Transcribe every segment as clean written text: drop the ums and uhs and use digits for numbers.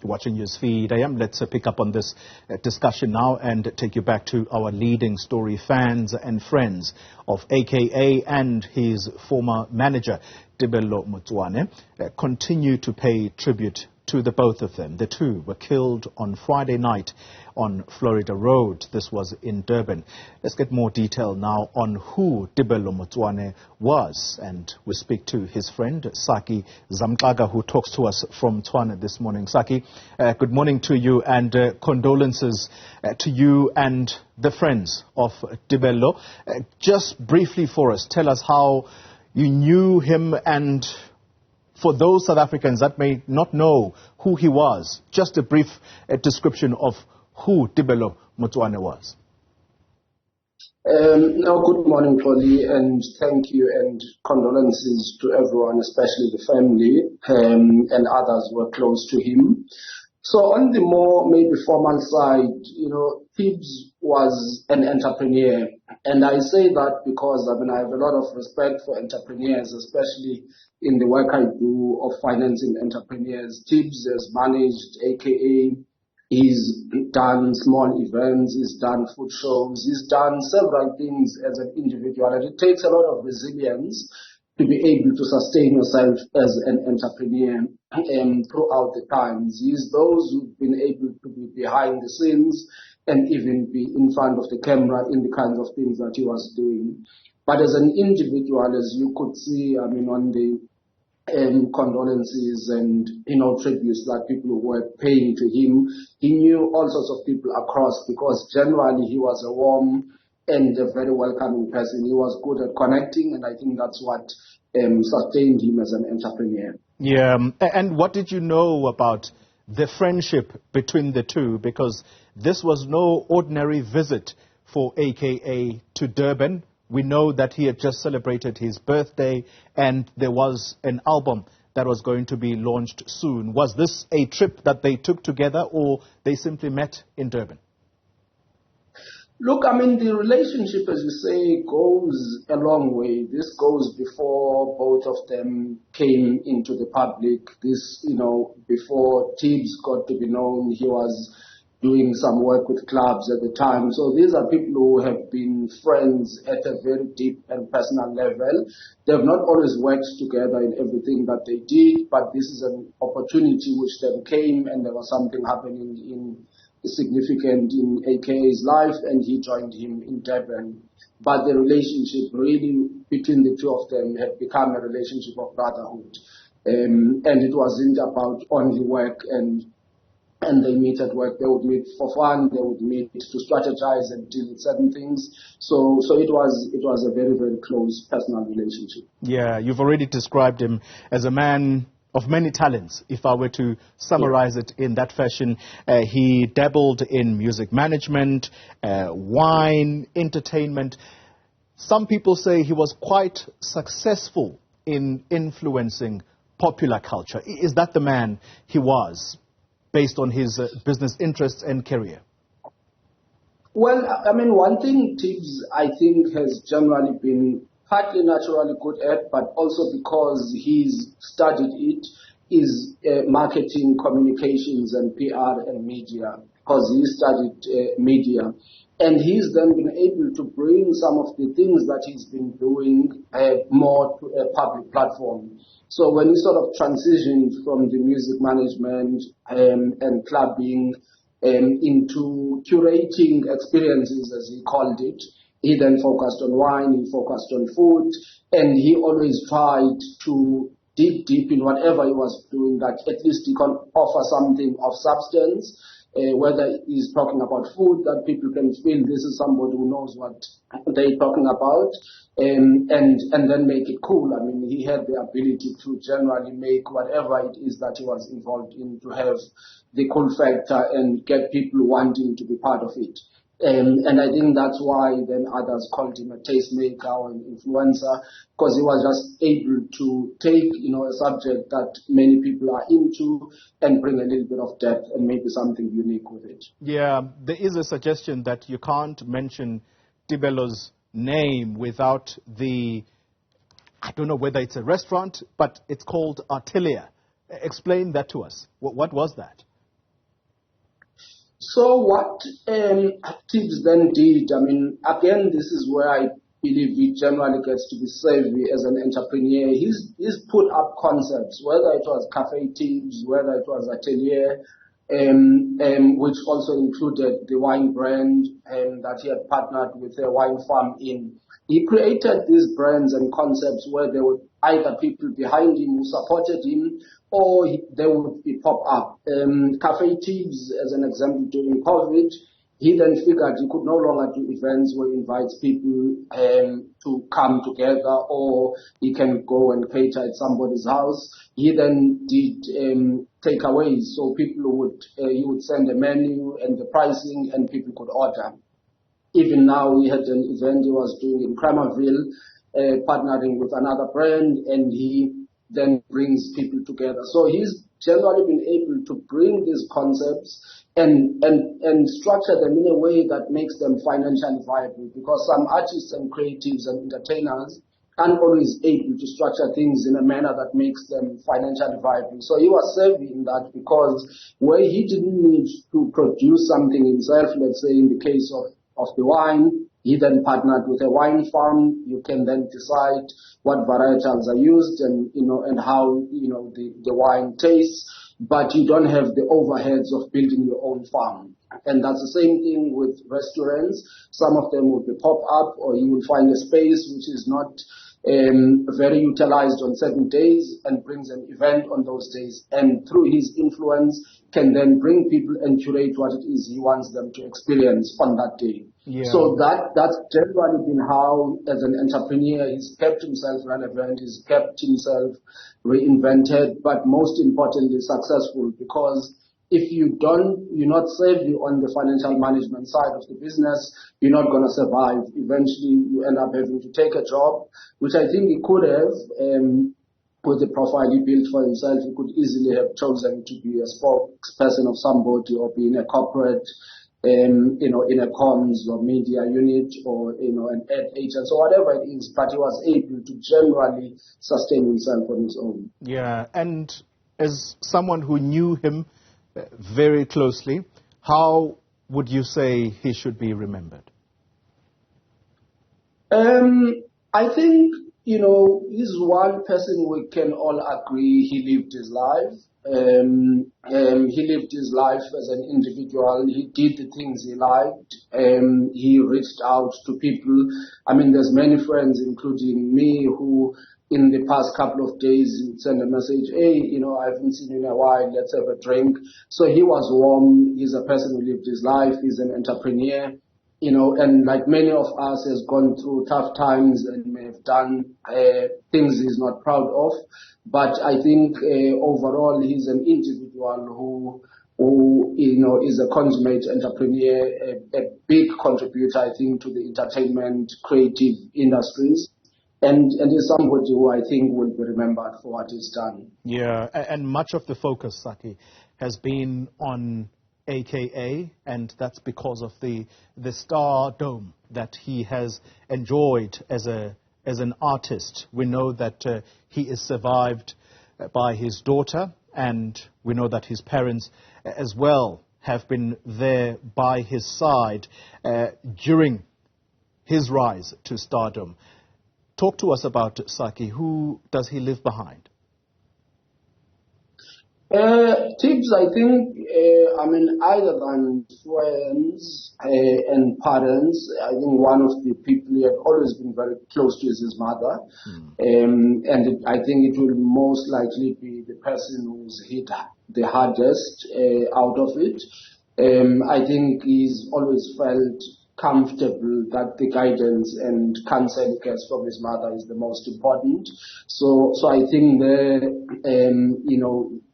You're watching Newsfeed. Let's pick up on this discussion now and take you back to our leading story. Fans and friends of AKA and his former manager, Tebello Motsoane, continue to pay tribute to the both of them. The two were killed on Friday night on Florida Road. This was in Durban. Let's get more detail now on who Tebello Motsoane was. And we speak to his friend, Saki Zamxaka, who talks to us from Tshwane this morning. Saki, good morning to you, and condolences to you and the friends of Tebello. Just briefly for us, tell us how you knew him, and for those South Africans that may not know who he was, just a brief description of who Tebello Motsoane was. Good morning, Polly, and thank you, and condolences to everyone, especially the family and others who were close to him. So on the more maybe formal side, Tibz was an entrepreneur. And I say that because, I have a lot of respect for entrepreneurs, especially in the work I do of financing entrepreneurs. Tibz has managed AKA, he's done small events, he's done food shows, he's done several things as an individual. And it takes a lot of resilience to be able to sustain yourself as an entrepreneur throughout the times. He's those who've been able to be behind the scenes and even be in front of the camera in the kinds of things that he was doing. But as an individual, as you could see, on the condolences and, tributes that people were paying to him, he knew all sorts of people across, because generally he was a warm and a very welcoming person. He was good at connecting, and I think that's what sustained him as an entrepreneur. Yeah, and what did you know about the friendship between the two? Because this was no ordinary visit for AKA to Durban. We know that he had just celebrated his birthday, and there was an album that was going to be launched soon. Was this a trip that they took together, or they simply met in Durban? Look, the relationship, as you say, goes a long way. This goes before both of them came into the public. This, before Tibz got to be known, he was doing some work with clubs at the time. So these are people who have been friends at a very deep and personal level. They have not always worked together in everything that they did, but this is an opportunity which then came, and there was something happening significant in AK's life, and he joined him in Durban. But the relationship really between the two of them had become a relationship of brotherhood. And it wasn't about only work, and they meet at work. They would meet for fun, they would meet to strategize and deal with certain things. So it was a very, very close personal relationship. Yeah, you've already described him as a man of many talents. If I were to summarize it in that fashion, he dabbled in music management, wine, entertainment. Some people say he was quite successful in influencing popular culture. Is that the man he was, based on his business interests and career? Well, one thing Tibz, I think, has generally been partly naturally good at, but also because he's studied it, is marketing, communications, and PR and media, because he studied media. And he's then been able to bring some of the things that he's been doing more to a public platform. So when he sort of transitioned from the music management and clubbing into curating experiences, as he called it, he then focused on wine, he focused on food, and he always tried to dig deep in whatever he was doing, that at least he can offer something of substance, whether he's talking about food, that people can feel this is somebody who knows what they're talking about, and then make it cool. He had the ability to generally make whatever it is that he was involved in to have the cool factor and get people wanting to be part of it. And I think that's why then others called him a tastemaker or an influencer, because he was just able to take, a subject that many people are into and bring a little bit of depth and maybe something unique with it. Yeah, there is a suggestion that you can't mention Tebello's name without I don't know whether it's a restaurant, but it's called Artilia. Explain that to us. What was that? So what Tibz then did, I mean, again, this is where I believe he generally gets to be savvy as an entrepreneur. He's put up concepts, whether it was Cafe Tibz, whether it was Atelier, which also included the wine brand that he had partnered with a wine farm in. He created these brands and concepts where there were either people behind him who supported him, or they would be pop-up. Cafe Tibz, as an example, during COVID, he then figured he could no longer do events where he invites people to come together, or he can go and cater at somebody's house. He then did takeaways, so people would he would send a menu and the pricing, and people could order. Even now, he had an event he was doing in Kramerville, partnering with another brand, and he then brings people together. So he's generally been able to bring these concepts and structure them in a way that makes them financially viable, because some artists and creatives and entertainers aren't always able to structure things in a manner that makes them financially viable. So he was savvy in that, because where he didn't need to produce something himself, let's say in the case of the wine, he then partnered with a wine farm. You can then decide what varietals are used and how the wine tastes, but you don't have the overheads of building your own farm. And that's the same thing with restaurants. Some of them will be pop-up, or you will find a space which is not very utilized on certain days and brings an event on those days, and through his influence can then bring people and curate what it is he wants them to experience on that day. Yeah. So that's generally been how, as an entrepreneur, he's kept himself relevant, he's kept himself reinvented, but most importantly successful, because if you're not savvy on the financial management side of the business, you're not going to survive. Eventually, you end up having to take a job, which I think he could have. With the profile he built for himself, he could easily have chosen to be a spokesperson of somebody, or be in a corporate, in a comms or media unit, or an ad agent, or whatever it is. But he was able to generally sustain himself on his own. Yeah, and as someone who knew him very closely, how would you say he should be remembered? I think, he's one person we can all agree he lived his life. He lived his life as an individual. He did the things he liked. He reached out to people. I mean, there's many friends, including me, who in the past couple of days would send a message, hey, I haven't seen you in a while, let's have a drink. So he was warm. He's a person who lived his life. He's an entrepreneur. And like many of us, has gone through tough times and may have done things he's not proud of. But I think overall, he's an individual who is a consummate entrepreneur, a big contributor, I think, to the entertainment creative industries. And is somebody who I think will be remembered for what he's done. Yeah, and much of the focus, Saki, has been on AKA, and that's because of the stardom that he has enjoyed as an artist. We know that he is survived by his daughter, and we know that his parents as well have been there by his side during his rise to stardom. Talk to us about Saki. Who does he leave behind? Tibz, I think, other than friends and parents, I think one of the people he had always been very close to is his mother. I think it will most likely be the person who's hit the hardest out of it. I think he's always felt comfortable that the guidance and counsel he gets from his mother is the most important. So I think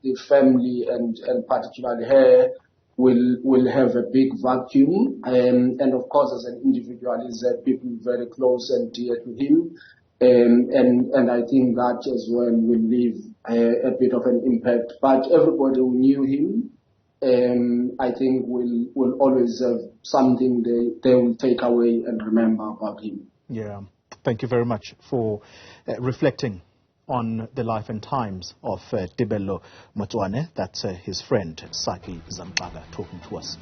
the family and particularly her will have a big vacuum. And of course, as an individual, he's people very close and dear to him. And I think that as well will leave a bit of an impact. But everybody who knew him, I think will always have something they will take away and remember about him. Yeah. Thank you very much for reflecting on the life and times of Tebello Motsoane. That's his friend, Saki Zamxaka, talking to us.